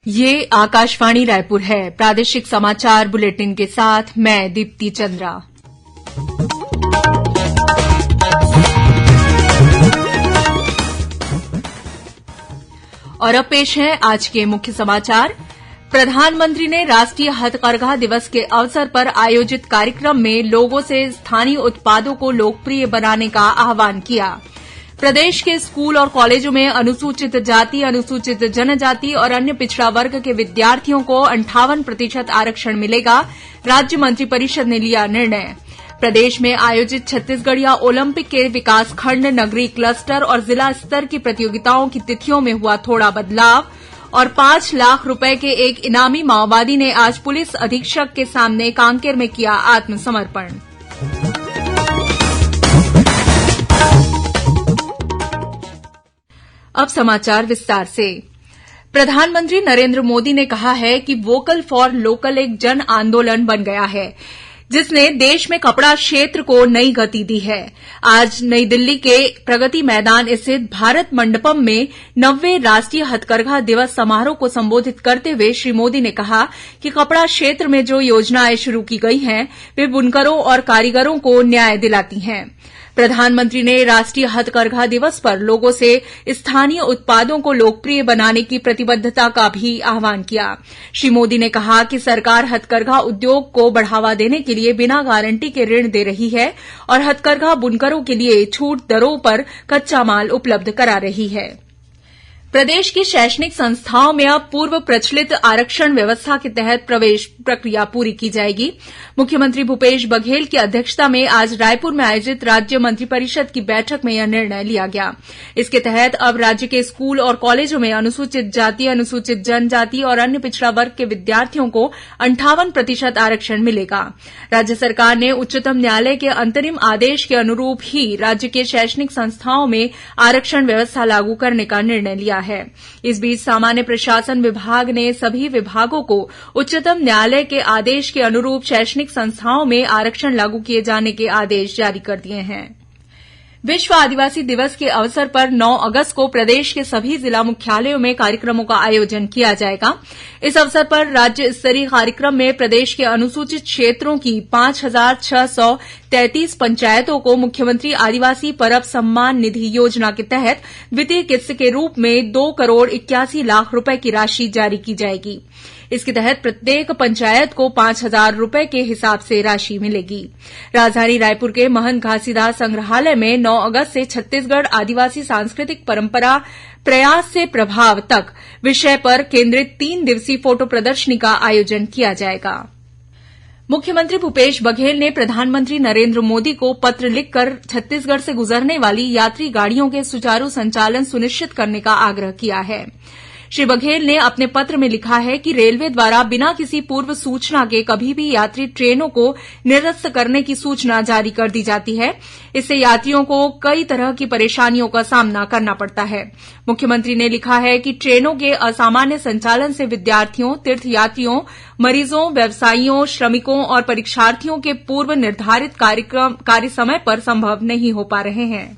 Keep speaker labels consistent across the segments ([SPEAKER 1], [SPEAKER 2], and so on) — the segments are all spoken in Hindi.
[SPEAKER 1] ये आकाशवाणी रायपुर है। प्रादेशिक समाचार बुलेटिन के साथ मैं दीप्ति चंद्रा। और अब पेश है आज के मुख्य समाचार। प्रधानमंत्री ने राष्ट्रीय हथकरघा दिवस के अवसर पर आयोजित कार्यक्रम में लोगों से स्थानीय उत्पादों को लोकप्रिय बनाने का आह्वान किया। प्रदेश के स्कूल और कॉलेजों में अनुसूचित जाति, अनुसूचित जनजाति और अन्य पिछड़ा वर्ग के विद्यार्थियों को 58% आरक्षण मिलेगा। राज्य मंत्रिपरिषद ने लिया निर्णय। प्रदेश में आयोजित छत्तीसगढ़िया ओलंपिक के विकासखंड, नगरीय क्लस्टर और जिला स्तर की प्रतियोगिताओं की तिथियों में हुआ थोड़ा बदलाव। और 5 लाख रुपए के एक इनामी माओवादी ने आज पुलिस अधीक्षक के सामने कांकेर में किया आत्मसमर्पण। अब समाचार विस्तार से। प्रधानमंत्री नरेंद्र मोदी ने कहा है कि वोकल फॉर लोकल एक जन आंदोलन बन गया है, जिसने देश में कपड़ा क्षेत्र को नई गति दी है। आज नई दिल्ली के प्रगति मैदान स्थित भारत मंडपम में 90वें राष्ट्रीय हथकरघा दिवस समारोह को संबोधित करते हुए श्री मोदी ने कहा कि कपड़ा क्षेत्र में जो योजनाएं शुरू की गई हैं, वे बुनकरों और कारीगरों को न्याय दिलाती हैं। प्रधानमंत्री ने राष्ट्रीय हथकरघा दिवस पर लोगों से स्थानीय उत्पादों को लोकप्रिय बनाने की प्रतिबद्धता का भी आह्वान किया। श्री मोदी ने कहा कि सरकार हथकरघा उद्योग को बढ़ावा देने के लिए बिना गारंटी के ऋण दे रही है और हथकरघा बुनकरों के लिए छूट दरों पर कच्चा माल उपलब्ध करा रही है। प्रदेश की शैक्षणिक संस्थाओं में अब पूर्व प्रचलित आरक्षण व्यवस्था के तहत प्रवेश प्रक्रिया पूरी की जाएगी। मुख्यमंत्री भूपेश बघेल की अध्यक्षता में आज रायपुर में आयोजित राज्य मंत्रिपरिषद की बैठक में यह निर्णय लिया गया। इसके तहत अब राज्य के स्कूल और कॉलेजों में अनुसूचित जाति, अनुसूचित जनजाति और अन्य पिछड़ा वर्ग के विद्यार्थियों को 58% आरक्षण मिलेगा। राज्य सरकार ने उच्चतम न्यायालय के अंतरिम आदेश के अनुरूप ही राज्य के शैक्षणिक संस्थाओं में आरक्षण व्यवस्था लागू करने का निर्णय लिया है। इस बीच सामान्य प्रशासन विभाग ने सभी विभागों को उच्चतम न्यायालय के आदेश के अनुरूप शैक्षणिक संस्थाओं में आरक्षण लागू किए जाने के आदेश जारी कर दिए हैं। विश्व आदिवासी दिवस के अवसर पर 9 अगस्त को प्रदेश के सभी जिला मुख्यालयों में कार्यक्रमों का आयोजन किया जाएगा। इस अवसर पर राज्य स्तरीय कार्यक्रम में प्रदेश के अनुसूचित क्षेत्रों की 5,633 पंचायतों को मुख्यमंत्री आदिवासी परब सम्मान निधि योजना के तहत द्वितीय किस्त के रूप में 2 करोड़ 81 लाख रुपए की राशि जारी की जाएगी। इसके तहत प्रत्येक पंचायत को 5,000 रुपए के हिसाब से राशि मिलेगी। राजधानी रायपुर के महंत घासीदास संग्रहालय में 9 अगस्त से छत्तीसगढ़ आदिवासी सांस्कृतिक परंपरा प्रयास से प्रभाव तक विषय पर केंद्रित 3 दिवसीय फोटो प्रदर्शनी का आयोजन किया जाएगा। मुख्यमंत्री भूपेश बघेल ने प्रधानमंत्री नरेंद्र मोदी को पत्र लिखकर छत्तीसगढ़ से गुजरने वाली यात्री गाड़ियों के सुचारू संचालन सुनिश्चित करने का आग्रह किया है। श्री बघेल ने अपने पत्र में लिखा है कि रेलवे द्वारा बिना किसी पूर्व सूचना के कभी भी यात्री ट्रेनों को निरस्त करने की सूचना जारी कर दी जाती है। इससे यात्रियों को कई तरह की परेशानियों का सामना करना पड़ता है। मुख्यमंत्री ने लिखा है कि ट्रेनों के असामान्य संचालन से विद्यार्थियों, तीर्थयात्रियों, मरीजों, व्यवसायियों, श्रमिकों और परीक्षार्थियों के पूर्व निर्धारित कार्य समय पर संभव नहीं हो पा रहे हैं।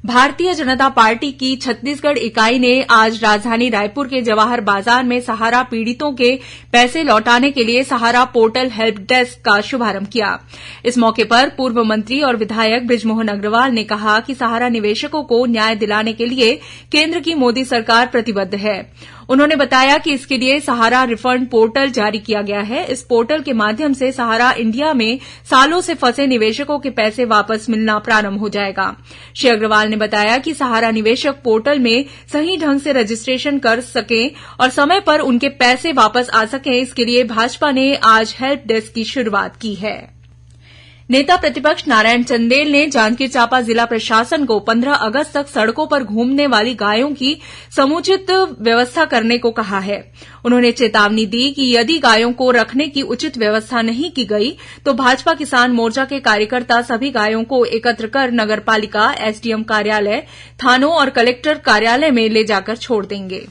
[SPEAKER 1] भारतीय जनता पार्टी की छत्तीसगढ़ इकाई ने आज राजधानी रायपुर के जवाहर बाजार में सहारा पीड़ितों के पैसे लौटाने के लिए सहारा पोर्टल हेल्प डेस्क का शुभारंभ किया। इस मौके पर पूर्व मंत्री और विधायक बृजमोहन अग्रवाल ने कहा कि सहारा निवेशकों को न्याय दिलाने के लिए केंद्र की मोदी सरकार प्रतिबद्ध है। उन्होंने बताया कि इसके लिए सहारा रिफंड पोर्टल जारी किया गया है। इस पोर्टल के माध्यम से सहारा इंडिया में सालों से फंसे निवेशकों के पैसे वापस मिलना प्रारंभ हो जाएगा। श्री अग्रवाल ने बताया कि सहारा निवेशक पोर्टल में सही ढंग से रजिस्ट्रेशन कर सकें और समय पर उनके पैसे वापस आ सकें, इसके लिए भाजपा ने आज हेल्प डेस्क की शुरूआत की है। नेता प्रतिपक्ष नारायण चंदेल ने जांजगीर चांपा जिला प्रशासन को 15 अगस्त तक सड़कों पर घूमने वाली गायों की समुचित व्यवस्था करने को कहा है। उन्होंने चेतावनी दी कि यदि गायों को रखने की उचित व्यवस्था नहीं की गई तो भाजपा किसान मोर्चा के कार्यकर्ता सभी गायों को एकत्र कर नगरपालिका, एसडीएम कार्यालय, थानों और कलेक्टर कार्यालय में ले जाकर छोड़ देंगे।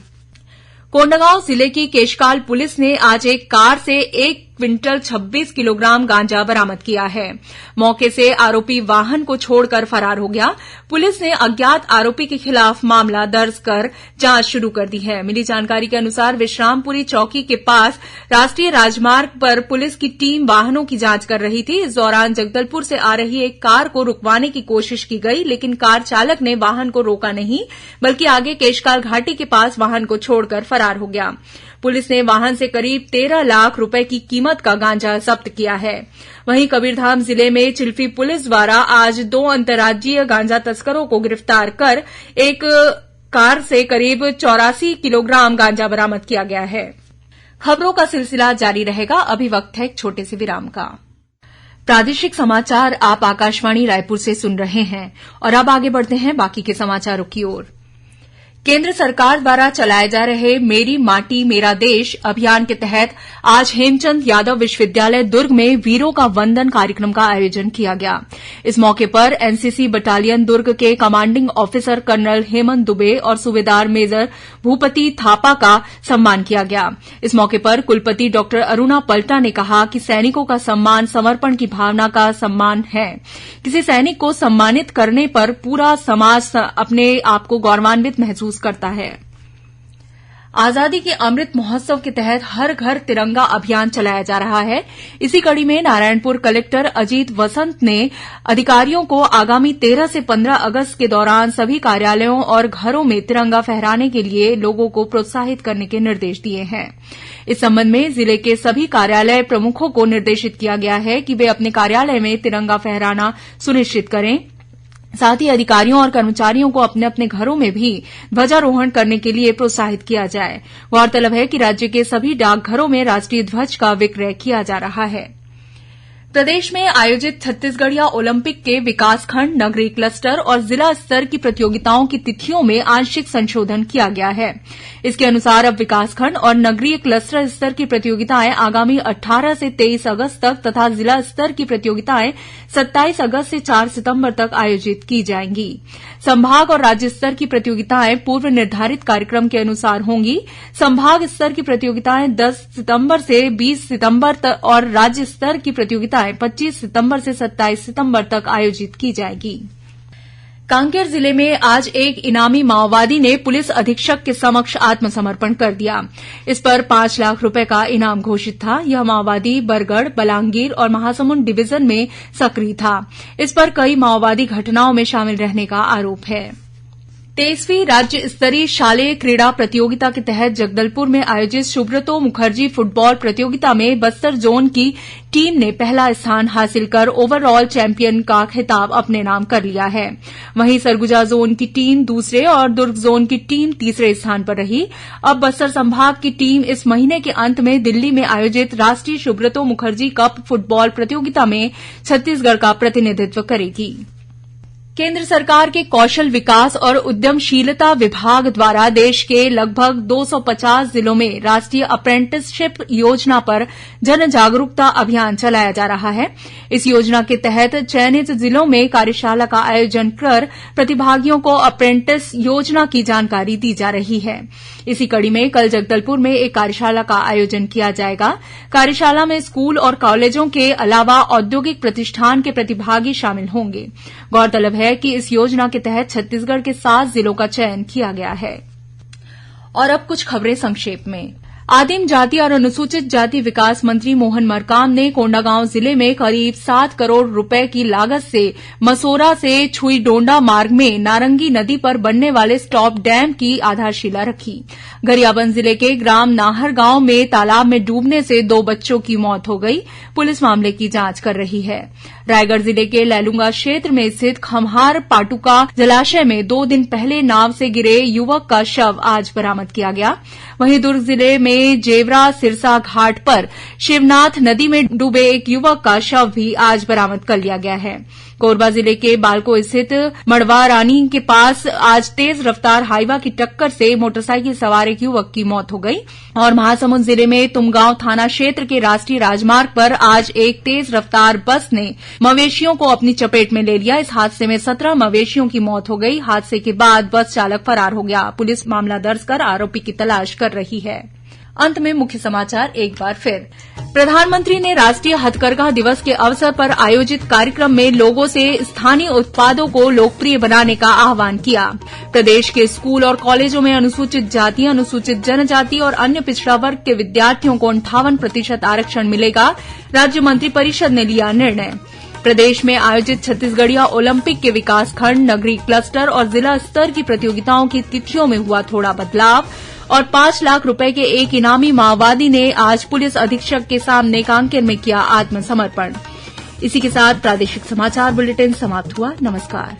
[SPEAKER 1] कोंडागांव जिले की केशकाल पुलिस ने आज एक कार से 1 क्विंटल 26 किलोग्राम गांजा बरामद किया है। मौके से आरोपी वाहन को छोड़कर फरार हो गया। पुलिस ने अज्ञात आरोपी के खिलाफ मामला दर्ज कर जांच शुरू कर दी है। मिली जानकारी के अनुसार विश्रामपुरी चौकी के पास राष्ट्रीय राजमार्ग पर पुलिस की टीम वाहनों की जांच कर रही थी। इस दौरान जगदलपुर से आ रही एक कार को रुकवाने की कोशिश की गई, लेकिन कार चालक ने वाहन को रोका नहीं, बल्कि आगे केशकाल घाटी के पास वाहन को छोड़कर फरार हो गया। पुलिस ने वाहन से करीब 13 लाख रुपए की कीमत का गांजा जब्त किया है। वहीं कबीरधाम जिले में चिल्फी पुलिस द्वारा आज 2 अंतर्राज्यीय गांजा तस्करों को गिरफ्तार कर एक कार से करीब 84 किलोग्राम गांजा बरामद किया गया है। खबरों का सिलसिला जारी रहेगा। अभी वक्त है एक छोटे से विराम का। प्रादेशिक समाचार आप आकाशवाणी रायपुर से सुन रहे हैं और अब आगे बढ़ते हैं बाकी के समाचारों की ओर। केंद्र सरकार द्वारा चलाए जा रहे मेरी माटी मेरा देश अभियान के तहत आज हेमचंद यादव विश्वविद्यालय दुर्ग में वीरों का वंदन कार्यक्रम का आयोजन किया गया। इस मौके पर एनसीसी बटालियन दुर्ग के commanding officer colonel Hemant Dubey और सूबेदार मेजर भूपति थापा का सम्मान किया गया। इस मौके पर कुलपति डॉ अरुणा पल्टा ने कहा कि सैनिकों का सम्मान समर्पण की भावना का सम्मान है। किसी सैनिक को सम्मानित करने पर पूरा समाज अपने आप को गौरवान्वित महसूस करता है। आजादी के अमृत महोत्सव के तहत हर घर तिरंगा अभियान चलाया जा रहा है। इसी कड़ी में नारायणपुर कलेक्टर अजीत वसंत ने अधिकारियों को आगामी 13 से 15 अगस्त के दौरान सभी कार्यालयों और घरों में तिरंगा फहराने के लिए लोगों को प्रोत्साहित करने के निर्देश दिए हैं। इस संबंध में जिले के सभी कार्यालय प्रमुखों को निर्देशित किया गया है कि वे अपने कार्यालय में तिरंगा फहराना सुनिश्चित करें। साथ ही अधिकारियों और कर्मचारियों को अपने अपने घरों में भी ध्वजारोहण करने के लिए प्रोत्साहित किया जाए। गौरतलब है कि राज्य के सभी डाकघरों में राष्ट्रीय ध्वज का विक्रय किया जा रहा है। प्रदेश में आयोजित छत्तीसगढ़िया ओलंपिक के विकासखंड, नगरीय क्लस्टर और जिला स्तर की प्रतियोगिताओं की तिथियों में आंशिक संशोधन किया गया है। इसके अनुसार अब विकासखंड और नगरीय क्लस्टर स्तर की प्रतियोगिताएं आगामी 18 से 23 अगस्त तक तथा जिला स्तर की प्रतियोगिताएं 27 अगस्त से 4 सितंबर तक आयोजित की जाएंगी। संभाग और राज्य स्तर की प्रतियोगिताएं पूर्व निर्धारित कार्यक्रम के अनुसार होंगी। संभाग स्तर की प्रतियोगिताएं 10 सितंबर से 20 सितंबर तक और राज्य स्तर की प्रतियोगिताएं 25 सितंबर से 27 सितंबर तक आयोजित की जाएगी। कांकेर जिले में आज एक इनामी माओवादी ने पुलिस अधीक्षक के समक्ष आत्मसमर्पण कर दिया। इस पर 5 लाख रुपए का इनाम घोषित था। यह माओवादी बरगढ़, बलांगीर और महासमुंद डिवीजन में सक्रिय था। इस पर कई माओवादी घटनाओं में शामिल रहने का आरोप है। 23वीं राज्य स्तरीय शालेय क्रीड़ा प्रतियोगिता के तहत जगदलपुर में आयोजित सुब्रतो मुखर्जी फुटबॉल प्रतियोगिता में बस्तर जोन की टीम ने पहला स्थान हासिल कर ओवरऑल चैंपियन का खिताब अपने नाम कर लिया है। वहीं सरगुजा जोन की टीम दूसरे और दुर्ग जोन की टीम तीसरे स्थान पर रही। अब बस्तर संभाग की टीम इस महीने के अंत में दिल्ली में आयोजित राष्ट्रीय सुब्रतो मुखर्जी कप फुटबॉल प्रतियोगिता में छत्तीसगढ़ का प्रतिनिधित्व करेगी। केंद्र सरकार के कौशल विकास और उद्यमशीलता विभाग द्वारा देश के लगभग 250 जिलों में राष्ट्रीय अप्रेंटिसशिप योजना पर जन जागरूकता अभियान चलाया जा रहा है। इस योजना के तहत चयनित जिलों में कार्यशाला का आयोजन कर प्रतिभागियों को अप्रेंटिस योजना की जानकारी दी जा रही है। इसी कड़ी में कल जगदलपुर में एक कार्यशाला का आयोजन किया जाएगा। कार्यशाला में स्कूल और कॉलेजों के अलावा औद्योगिक प्रतिष्ठान के प्रतिभागी शामिल होंगे। गौरतलब है कि इस योजना के तहत छत्तीसगढ़ के 7 जिलों का चयन किया गया है। और अब कुछ खबरें संक्षेप में। आदिम जाति और अनुसूचित जाति विकास मंत्री मोहन मरकाम ने कोंडागांव जिले में करीब 7 करोड़ रुपए की लागत से मसोरा से छुईडोंडा मार्ग में नारंगी नदी पर बनने वाले स्टॉप डैम की आधारशिला रखी। गरियाबंद जिले के ग्राम नाहर गांव में तालाब में डूबने से 2 बच्चों की मौत हो गई। पुलिस मामले की जांच कर रही है। रायगढ़ जिले के लैलूंगा क्षेत्र में स्थित खम्हार पाटुका जलाशय में 2 दिन पहले नाव से गिरे युवक का शव आज बरामद किया गया। वहीं दुर्ग जिले में जेवरा सिरसा घाट पर शिवनाथ नदी में डूबे एक युवक का शव भी आज बरामद कर लिया गया है। कोरबा जिले के बालको स्थित मड़वारानी के पास आज तेज रफ्तार हाईवा की टक्कर से मोटरसाइकिल सवार एक युवक की मौत हो गई। और महासमुंद जिले में तुमगांव थाना क्षेत्र के राष्ट्रीय राजमार्ग पर आज एक तेज रफ्तार बस ने मवेशियों को अपनी चपेट में ले लिया। इस हादसे में 17 मवेशियों की मौत हो गई। हादसे के बाद बस चालक फरार हो गया। पुलिस मामला दर्ज कर आरोपी की तलाश कर रही है। अंत में मुख्य समाचार एक बार फिर। प्रधानमंत्री ने राष्ट्रीय हथकरघा दिवस के अवसर पर आयोजित कार्यक्रम में लोगों से स्थानीय उत्पादों को लोकप्रिय बनाने का आह्वान किया। प्रदेश के स्कूल और कॉलेजों में अनुसूचित जाति, अनुसूचित जनजाति और अन्य पिछड़ा वर्ग के विद्यार्थियों को 58% आरक्षण मिलेगा। राज्य मंत्रिपरिषद ने लिया निर्णय। प्रदेश में आयोजित छत्तीसगढ़िया ओलंपिक के विकासखंड, नगरीय क्लस्टर और जिला स्तर की प्रतियोगिताओं की तिथियों में हुआ थोड़ा बदलाव। और 5 लाख रुपए के एक इनामी माओवादी ने आज पुलिस अधीक्षक के सामने कांकेर में किया आत्मसमर्पण। इसी के साथ प्रादेशिक समाचार बुलेटिन समाप्त हुआ। नमस्कार।